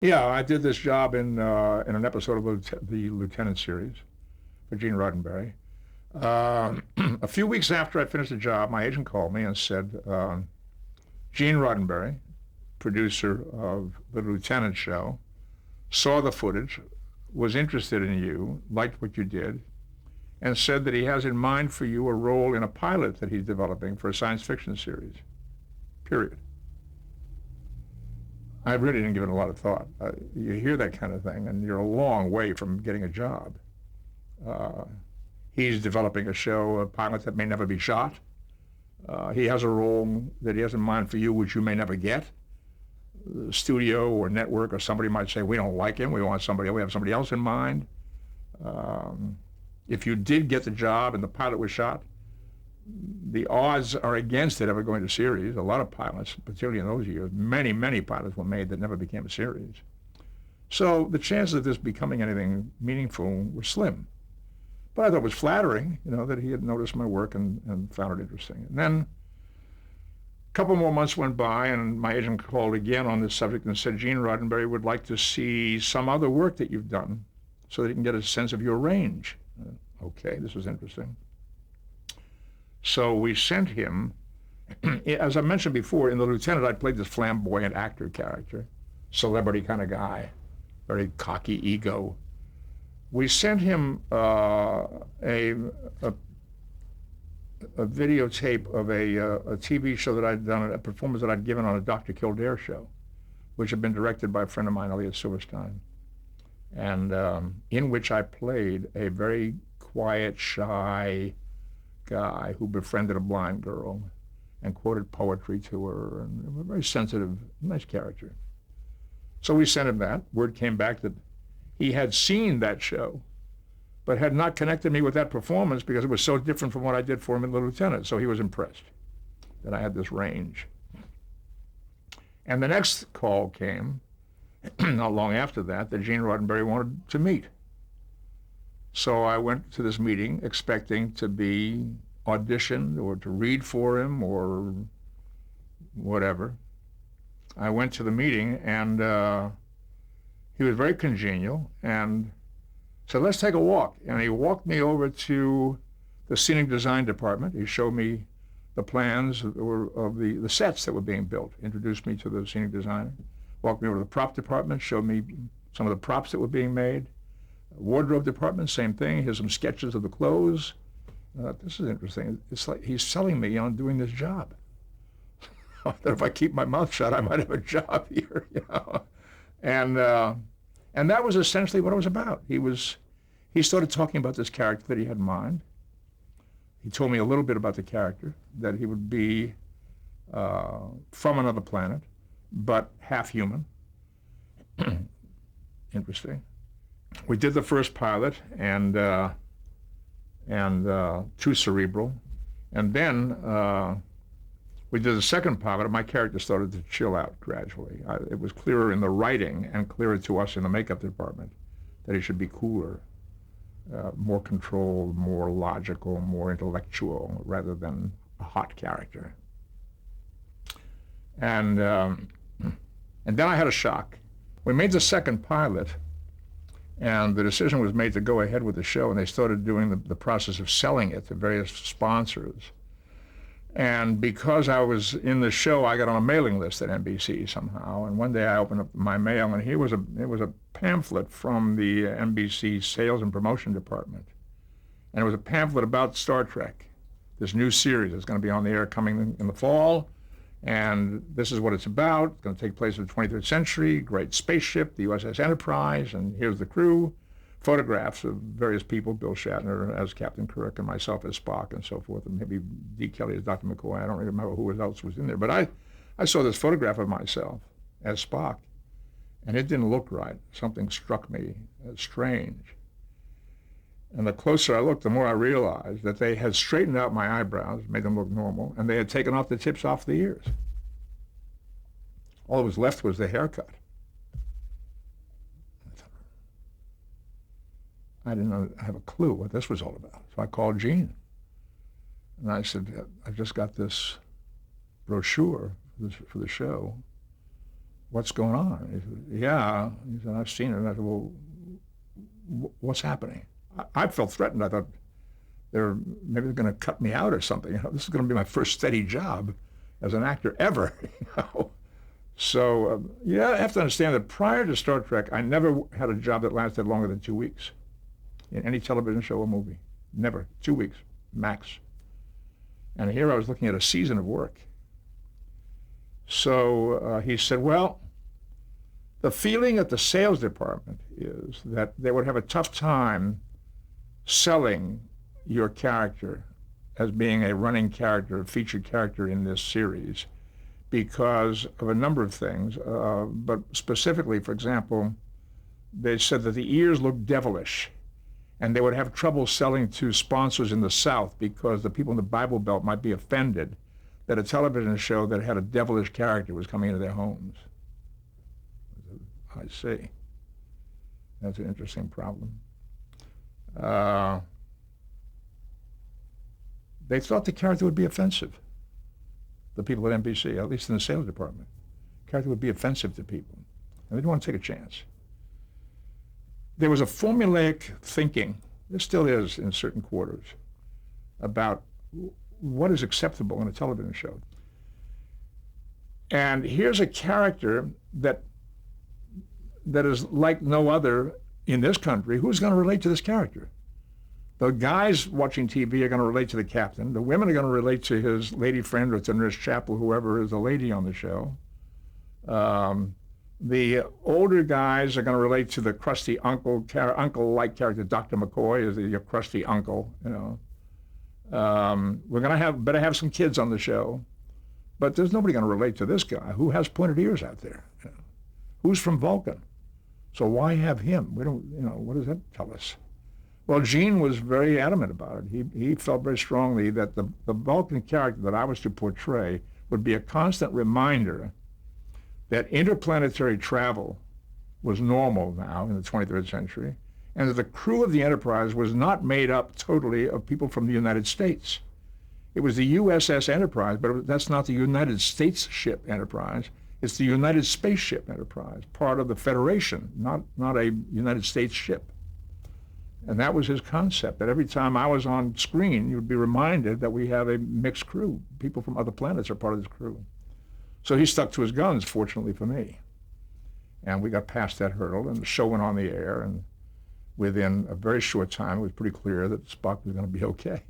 Yeah, I did this job in an episode of the Lieutenant series for Gene Roddenberry. A few weeks after I finished the job, my agent called me and said, Gene Roddenberry, producer of the Lieutenant show, saw the footage, was interested in you, liked what you did, and said that he has in mind for you a role in a pilot that he's developing for a science fiction series. Period. I really didn't give it a lot of thought. You hear that kind of thing, and you're a long way from getting a job. Uh, he's developing a show, a pilot that may never be shot. He has a role that he has in mind for you, which you may never get. The studio or network or somebody might say, we don't like him, we want somebody, we have somebody else in mind. Um, if you did get the job and the pilot was shot, the odds are against it ever going to series. A lot of pilots, particularly in those years, many pilots were made that never became a series. So the chances of this becoming anything meaningful were slim. But I thought it was flattering, that he had noticed my work and found it interesting. And then a couple more months went by, and my agent called again on this subject and said, Gene Roddenberry would like to see some other work that you've done so that he can get a sense of your range. Okay, this was interesting. So we sent him, as I mentioned before, in The Lieutenant, I played this flamboyant actor character, celebrity kind of guy, very cocky ego. We sent him a videotape of a TV show that I'd done, a performance that I'd given on a Dr. Kildare show, which had been directed by a friend of mine, Elliot Silverstein, and in which I played a very quiet, shy guy who befriended a blind girl and quoted poetry to her, and a very sensitive, nice character. So we sent him that. Word came back that he had seen that show, but had not connected me with that performance because it was so different from what I did for him in The Lieutenant. So he was impressed that I had this range. And the next call came, not long after that Gene Roddenberry wanted to meet. So I went to this meeting expecting to be auditioned or to read for him or whatever. I went to the meeting, and he was very congenial and said, let's take a walk. And he walked me over to the scenic design department. He showed me the plans of the sets that were being built, introduced me to the scenic designer, walked me over to the prop department, showed me some of the props that were being made. Wardrobe department, same thing. Here's some sketches of the clothes. This is interesting. It's like he's selling me on doing this job. That if I keep my mouth shut, I might have a job here, And that was essentially what it was about. He started talking about this character that he had in mind. He told me a little bit about the character, that he would be from another planet, but half human. Interesting. We did the first pilot, and too cerebral, and then we did the second pilot, and my character started to chill out gradually. It was clearer in the writing and clearer to us in the makeup department that he should be cooler, more controlled, more logical, more intellectual, rather than a hot character. And then I had a shock. We made the second pilot, and the decision was made to go ahead with the show, and they started doing the process of selling it to various sponsors. And because I was in the show, I got on a mailing list at NBC somehow. And one day I opened up my mail, and it was a pamphlet from the NBC sales and promotion department. And it was a pamphlet about Star Trek, this new series that's going to be on the air coming in the fall. And this is what it's about. It's going to take place in the 23rd century, great spaceship, the USS Enterprise, and here's the crew. Photographs of various people, Bill Shatner as Captain Kirk and myself as Spock and so forth, and maybe D. Kelly as Dr. McCoy. I don't remember who else was in there. But I saw this photograph of myself as Spock, and it didn't look right. Something struck me as strange. And the closer I looked, the more I realized that they had straightened out my eyebrows, made them look normal, and they had taken off the tips off the ears. All that was left was the haircut. I didn't have a clue what this was all about. So I called Gene. And I said, I just got this brochure for the show. what's going on? He said, yeah. He said, I've seen it. And I said, well, what's happening? I felt threatened. I thought, maybe they're going to cut me out or something. This is going to be my first steady job as an actor ever. So you have to understand that prior to Star Trek, I never had a job that lasted longer than 2 weeks in any television show or movie. Never. 2 weeks, max. And here I was looking at a season of work. So he said, well, the feeling at the sales department is that they would have a tough time selling your character as being a running character, a featured character in this series because of a number of things. But specifically, for example, they said that the ears looked devilish, and they would have trouble selling to sponsors in the South because the people in the Bible Belt might be offended that a television show that had a devilish character was coming into their homes. I see. That's an interesting problem. They thought the character would be offensive, the people at NBC, at least in the sales department. The character would be offensive to people, and they didn't want to take a chance. There was a formulaic thinking, there still is in certain quarters, about what is acceptable in a television show. And here's a character that is like no other in this country. Who's going to relate to this character? The guys watching TV are going to relate to the captain. The women are going to relate to his lady friend or to Nurse Chapel, whoever is the lady on the show. The older guys are going to relate to the crusty uncle-like character. Dr. McCoy is your crusty uncle, you know. We're going to better have some kids on the show. But there's nobody going to relate to this guy. Who has pointed ears out there? You know? Who's from Vulcan? So why have him? We don't, what does that tell us? Well, Gene was very adamant about it. He felt very strongly that the Vulcan character that I was to portray would be a constant reminder that interplanetary travel was normal now in the 23rd century, and that the crew of the Enterprise was not made up totally of people from the United States. It was the USS Enterprise, but that's not the United States ship Enterprise. It's the United Spaceship Enterprise, part of the Federation, not a United States ship. And that was his concept, that every time I was on screen, you'd be reminded that we have a mixed crew. People from other planets are part of this crew. So he stuck to his guns, fortunately for me. And we got past that hurdle, and the show went on the air, and within a very short time, it was pretty clear that Spock was going to be okay.